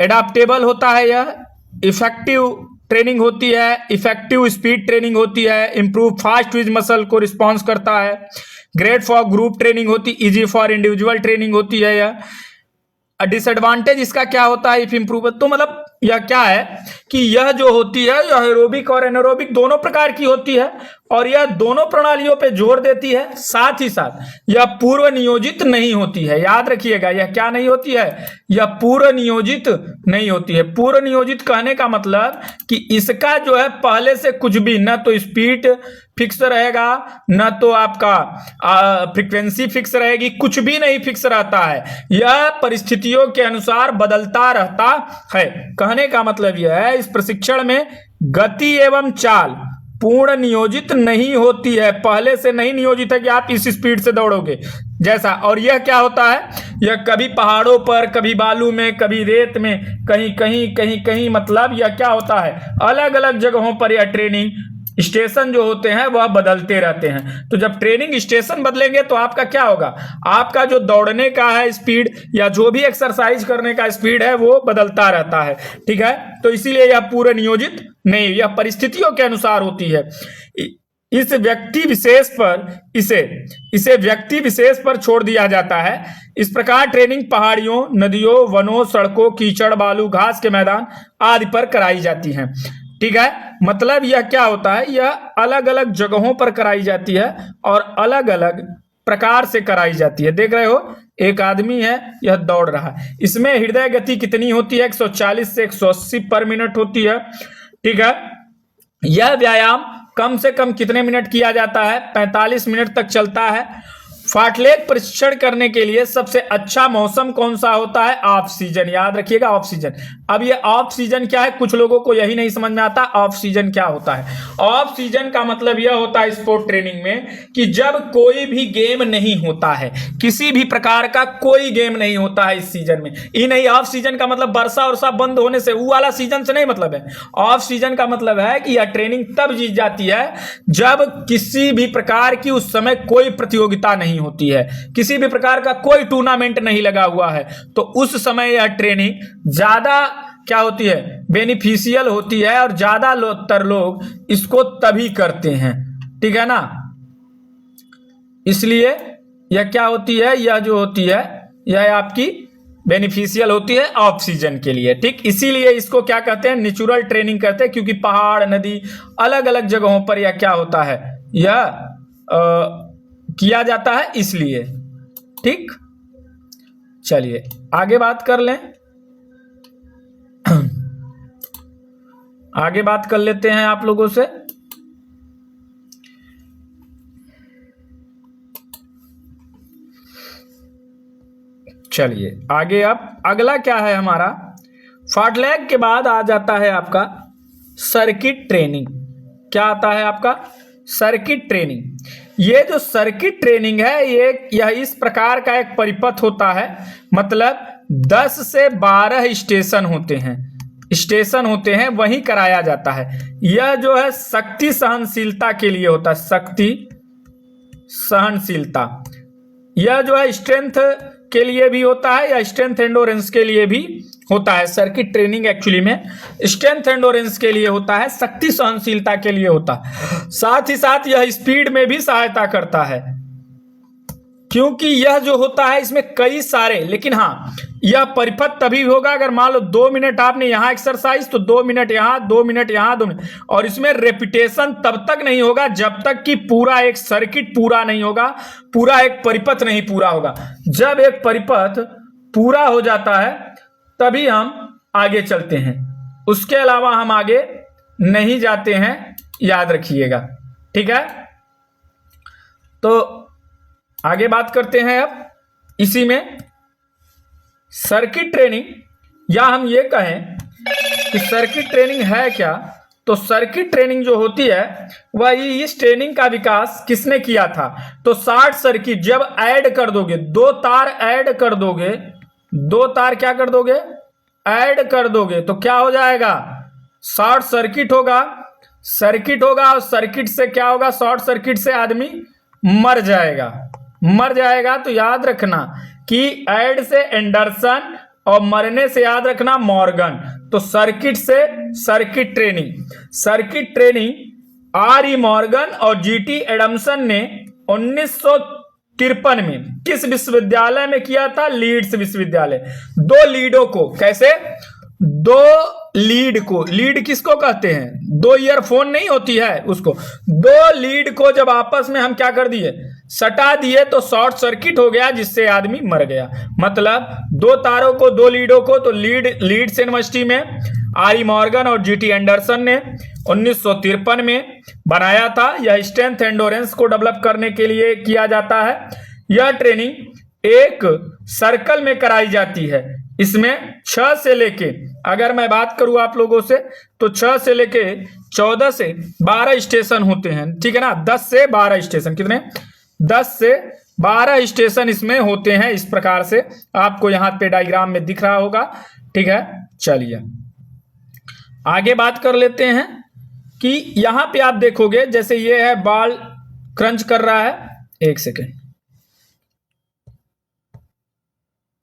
एडाप्टेबल होता है, यह इफेक्टिव ट्रेनिंग होती है, इफेक्टिव स्पीड ट्रेनिंग होती है, इंप्रूव फास्ट ट्विच मसल को रिस्पॉन्स करता है, ग्रेट फॉर ग्रुप ट्रेनिंग होती, इजी फॉर इंडिविजुअल ट्रेनिंग होती है। यह डिसएडवांटेज इसका क्या होता है, इफ इंप्रूव, तो मतलब यह क्या है कि यह जो होती है यह एरोबिक और एनारोबिक दोनों प्रकार की होती है और यह दोनों प्रणालियों पे जोर देती है। साथ ही साथ यह पूर्व नियोजित नहीं होती है। याद रखिएगा, यह क्या नहीं होती है, यह पूर्व नियोजित नहीं होती है। पूर्व नियोजित कहने का मतलब कि इसका जो है पहले से कुछ भी, न तो स्पीड फिक्स रहेगा, न तो आपका फ्रीक्वेंसी फिक्स रहेगी, कुछ भी नहीं फिक्स रहता है, यह परिस्थितियों के अनुसार बदलता रहता है। कहने का मतलब यह है, इस प्रशिक्षण में गति एवं चाल पूर्ण नियोजित नहीं होती है, पहले से नहीं नियोजित है कि आप इस स्पीड से दौड़ोगे जैसा। और यह क्या होता है, यह कभी पहाड़ों पर, कभी बालू में, कभी रेत में, कहीं कहीं कहीं कहीं, मतलब यह क्या होता है, अलग अलग जगहों पर यह ट्रेनिंग स्टेशन जो होते हैं वह बदलते रहते हैं। तो जब ट्रेनिंग स्टेशन बदलेंगे तो आपका क्या होगा, आपका जो दौड़ने का है स्पीड या जो भी एक्सरसाइज करने का स्पीड है वो बदलता रहता है। ठीक है, तो इसीलिए यह पूर्ण नियोजित नहीं, यह परिस्थितियों के अनुसार होती है। इस व्यक्ति विशेष पर इसे व्यक्ति विशेष पर छोड़ दिया जाता है। इस प्रकार ट्रेनिंग पहाड़ियों, नदियों, वनों, सड़कों, कीचड़, बालू, घास के मैदान आदि पर कराई जाती है। ठीक है, मतलब यह क्या होता है, यह अलग अलग जगहों पर कराई जाती है और अलग अलग प्रकार से कराई जाती है। देख रहे हो, एक आदमी है, यह दौड़ रहा है। इसमें हृदय गति कितनी होती है? 140 से 180 पर मिनट होती है। ठीक है, यह व्यायाम कम से कम कितने मिनट किया जाता है? 45 मिनट तक चलता है। फाटलेग प्रशिक्षण करने के लिए सबसे अच्छा मौसम कौन सा होता है? Off season. याद रखिएगा, ऑफ सीजन। अब ये ऑफ सीजन क्या है? कुछ लोगों को यही नहीं समझ में आता ऑफ सीजन क्या होता है। ऑफ सीजन का मतलब यह होता है स्पोर्ट ट्रेनिंग में कि जब कोई भी गेम नहीं होता है, किसी भी प्रकार का कोई गेम नहीं होता है इस सीजन में। ये नहीं, ऑफ सीजन का मतलब वर्षा वर्षा बंद होने से, वो वाला सीजन से नहीं मतलब है। ऑफ सीजन का मतलब है कि यह ट्रेनिंग तब जी जाती है जब किसी भी प्रकार की उस समय कोई प्रतियोगिता नहीं होती है, किसी भी प्रकार का कोई टूर्नामेंट नहीं लगा हुआ है, तो उस समय यह ट्रेनिंग ज्यादा क्या होती है? बेनिफिशियल होती है, और ज्यादातर लोग इसको तभी करते हैं। ठीक है ना, इसलिए यह क्या होती है? यह जो होती है यह आपकी बेनिफिशियल होती है ऑफ सीजन के लिए। ठीक, इसीलिए इसको क्या कहते हैं? नेचुरल ट्रेनिंग कहते हैं, क्योंकि पहाड़, नदी, अलग अलग जगहों पर यह क्या होता है? यह किया जाता है, इसलिए। ठीक, चलिए आगे बात कर लें। आगे बात कर लेते हैं आप लोगों से। चलिए आगे, अब अगला क्या है हमारा? फाटलैग के बाद आ जाता है आपका सर्किट ट्रेनिंग। क्या आता है आपका? Circuit training. ये जो सर्किट ट्रेनिंग है, यह इस प्रकार का एक परिपथ होता है, मतलब 10 से 12 स्टेशन होते हैं, वहीं कराया जाता है। यह जो है शक्ति सहनशीलता के लिए होता है, शक्ति सहनशीलता। यह जो है स्ट्रेंथ के लिए भी होता है, या स्ट्रेंथ एंडोरेंस के लिए भी होता है। सर्किट ट्रेनिंग एक्चुअली में स्ट्रेंथ एंडोरेंस के लिए होता है, शक्ति सहनशीलता के लिए होता है। साथ ही साथ यह स्पीड में भी सहायता करता है, क्योंकि यह जो होता है इसमें कई सारे, लेकिन हाँ, यह परिपथ तभी होगा अगर मान लो 2 मिनट आपने यहां एक्सरसाइज, तो 2 मिनट यहां, 2 मिनट यहां, 2 मिनट। और इसमें रेपिटेशन तब तक नहीं होगा जब तक कि पूरा एक सर्किट पूरा नहीं होगा, पूरा एक परिपथ नहीं पूरा होगा। जब एक परिपथ पूरा हो जाता है तभी हम आगे चलते हैं, उसके अलावा हम आगे नहीं जाते हैं, याद रखिएगा। ठीक है, तो आगे बात करते हैं अब इसी में सर्किट ट्रेनिंग, या हम ये कहें कि सर्किट ट्रेनिंग है क्या। तो सर्किट ट्रेनिंग जो होती है वह इस ट्रेनिंग का विकास किसने किया था? तो शॉर्ट सर्किट जब ऐड कर दोगे, 2 तार ऐड कर दोगे, 2 तार क्या कर दोगे? ऐड कर दोगे, तो क्या हो जाएगा? शॉर्ट सर्किट होगा। सर्किट होगा, और सर्किट से क्या होगा? शॉर्ट सर्किट से आदमी मर जाएगा। तो याद रखना कि ऐड से एंडरसन और मरने से याद रखना मॉर्गन। तो सर्किट से सर्किट ट्रेनिंग आर.ई. मॉर्गन और जी.टी. एडमसन ने 1953 में किस विश्वविद्यालय में किया था? लीड्स विश्वविद्यालय। 2 लीडों को, कैसे? 2 लीड को, लीड किसको कहते हैं? 2 ईयरफोन नहीं होती है उसको। 2 लीड को जब आपस में हम क्या कर दिए? सटा दिए, तो शॉर्ट सर्किट हो गया, जिससे आदमी मर गया। मतलब 2 तारों को, 2 लीडों को, तो लीड्स यूनिवर्सिटी में आर.ई. मॉर्गन और जी.टी. एंडरसन ने 1953 में बनाया था। यह स्ट्रेंथ एंडोरेंस को डेवलप करने के लिए किया जाता है। यह ट्रेनिंग एक सर्कल में कराई जाती है। इसमें 6 से लेके, अगर मैं बात करूं आप लोगों से, तो 6 से लेके 14 से 12 स्टेशन होते हैं। ठीक है ना, 10 से 12 स्टेशन। कितने? 10 से 12 स्टेशन इसमें होते हैं। इस प्रकार से आपको यहां पे डायग्राम में दिख रहा होगा। ठीक है, चलिए आगे बात कर लेते हैं कि यहां पे आप देखोगे, जैसे ये है बॉल क्रंच कर रहा है, 1 सेकेंड।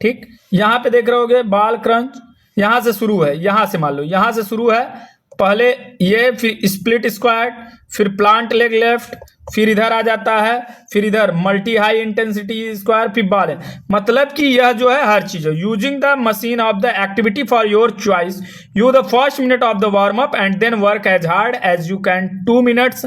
ठीक, यहां पे देख रहे होगे बॉल क्रंच, यहां से शुरू है, यहां से मान लो यहां से शुरू है, पहले ये, फिर स्प्लिट स्क्वाड, फिर प्लांट लेग लेफ्ट, फिर इधर आ जाता है, फिर इधर मल्टी हाई इंटेंसिटी स्क्वायर, फिर बाल है। मतलब कि यह जो है हर चीज है। Using the machine of the activity for your choice, you the first minute of the warm up and then work as hard as you can 2 minutes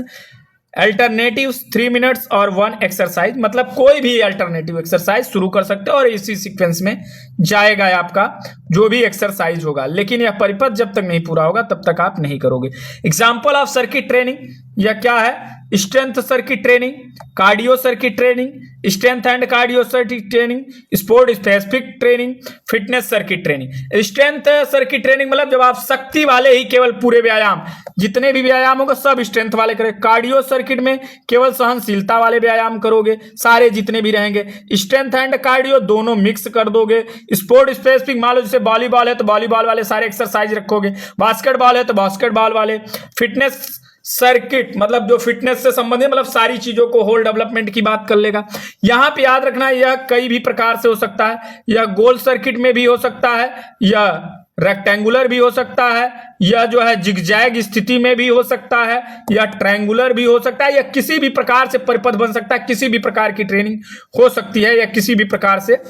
alternative 3 minutes और 1 एक्सरसाइज, मतलब कोई भी अल्टरनेटिव एक्सरसाइज शुरू कर सकते हो और इसी सीक्वेंस में जाएगा आपका जो भी एक्सरसाइज होगा, लेकिन यह परिपथ जब तक नहीं पूरा होगा तब तक आप नहीं करोगे। एग्जाम्पल ऑफ सर्किट ट्रेनिंग, यह क्या है? Strength circuit training, cardio circuit training, strength and cardio circuit training, sport specific training, fitness circuit training. Strength circuit training मतलब जब आप शक्ति वाले ही केवल पूरे व्यायाम, जितने भी व्यायाम होगा सब स्ट्रेंथ वाले करेंगे। कार्डियो सर्किट में केवल सहनशीलता वाले व्यायाम करोगे, सारे जितने भी रहेंगे। स्ट्रेंथ एंड कार्डियो दोनों मिक्स कर दोगे। स्पोर्ट स्पेसिफिक, मान लो जैसे वॉलीबॉल है तो वॉलीबॉल वाले सारे एक्सरसाइज रखोगे, बास्केटबॉल है तो बास्केटबॉल वाले। फिटनेस सर्किट मतलब जो फिटनेस से संबंधित, मतलब सारी चीजों को होल डेवलपमेंट की बात कर लेगा। यहां पे याद रखना यह कई भी प्रकार से हो सकता है, यह गोल सर्किट में भी हो सकता है, यह रेक्टेंगुलर भी हो सकता है, यह जो है जिगजैग स्थिति में भी हो सकता है, या ट्रायंगुलर भी हो सकता है, या किसी भी प्रकार से परिपथ बन सकता है। किसी भी प्रकार की ट्रेनिंग हो सकती है या किसी भी प्रकार से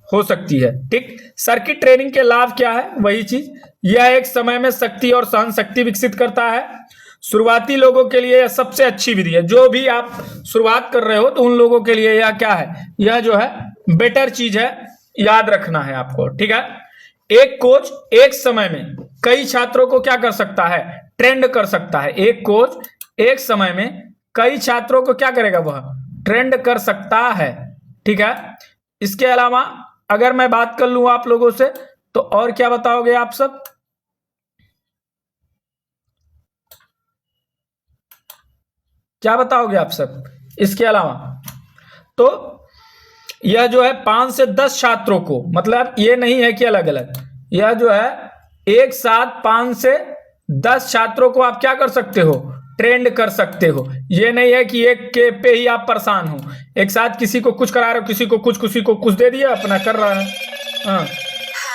हो सकती है। ठीक, सर्किट ट्रेनिंग के लाभ क्या है? वही चीज, यह एक समय में शक्ति और सहन शक्ति विकसित करता है। शुरुआती लोगों के लिए यह सबसे अच्छी विधि है। जो भी आप शुरुआत कर रहे हो तो उन लोगों के लिए यह क्या है? यह जो है बेटर चीज है, याद रखना है आपको। ठीक है, एक कोच एक समय में कई छात्रों को क्या कर सकता है? ट्रेंड कर सकता है। एक कोच एक समय में कई छात्रों को क्या करेगा? वह ट्रेंड कर सकता है। ठीक है, इसके अलावा अगर मैं बात कर लूं आप लोगों से तो और क्या बताओगे आप सब? क्या बताओगे आप सब इसके अलावा? तो यह जो है 5 से 10 छात्रों को, मतलब ये नहीं है कि अलग अलग, यह जो है एक साथ 5 से 10 छात्रों को आप क्या कर सकते हो? ट्रेंड कर सकते हो। ये नहीं है कि एक के पे ही आप परेशान हो, एक साथ किसी को कुछ करा रहे हो, किसी को कुछ दे दिया, अपना कर रहा है। हाँ,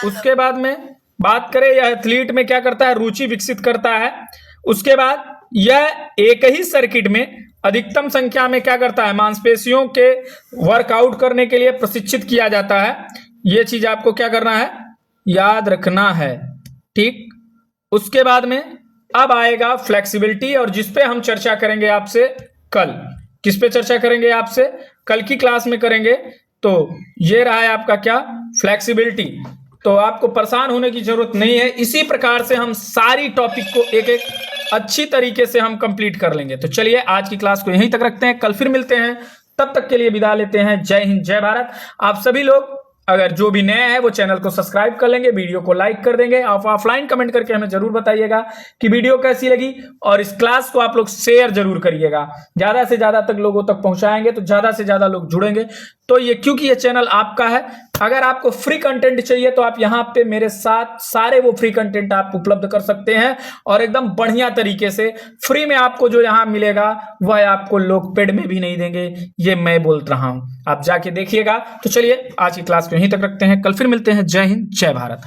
उसके बाद में बात करें यह एथलीट में क्या करता है? रुचि विकसित करता है। उसके बाद यह एक ही सर्किट में अधिकतम संख्या में क्या करता है? मांसपेशियों के वर्कआउट करने के लिए प्रशिक्षित किया जाता है। यह चीज आपको क्या करना है? याद रखना है। ठीक, उसके बाद में अब आएगा फ्लेक्सिबिलिटी, और जिसपे हम चर्चा करेंगे आपसे कल। किस पे चर्चा करेंगे आपसे? कल की क्लास में करेंगे। तो ये रहा है आपका क्या? फ्लेक्सिबिलिटी। तो आपको परेशान होने की जरूरत नहीं है, इसी प्रकार से हम सारी टॉपिक को एक एक अच्छी तरीके से हम कंप्लीट कर लेंगे। तो चलिए आज की क्लास को यहीं तक रखते हैं, कल फिर मिलते हैं, तब तक के लिए विदा लेते हैं। जय हिंद, जय भारत। आप सभी लोग अगर जो भी नए हैं वो चैनल को सब्सक्राइब कर लेंगे, वीडियो को लाइक कर देंगे। आप ऑफलाइन कमेंट करके हमें जरूर बताइएगा कि वीडियो कैसी लगी, और इस क्लास को आप लोग शेयर जरूर करिएगा। ज्यादा से ज्यादा तक लोगों तक पहुंचाएंगे तो ज्यादा से ज्यादा लोग जुड़ेंगे। तो ये क्योंकि ये चैनल आपका है, अगर आपको फ्री कंटेंट चाहिए तो आप यहाँ पे मेरे साथ सारे वो फ्री कंटेंट आप उपलब्ध कर सकते हैं, और एकदम बढ़िया तरीके से फ्री में आपको जो यहाँ मिलेगा वह आपको लोग पेड में भी नहीं देंगे, ये मैं बोल रहा हूं। आप जाके देखिएगा। तो चलिए आज की क्लास को यहीं तक रखते हैं, कल फिर मिलते हैं। जय हिंद, जय भारत।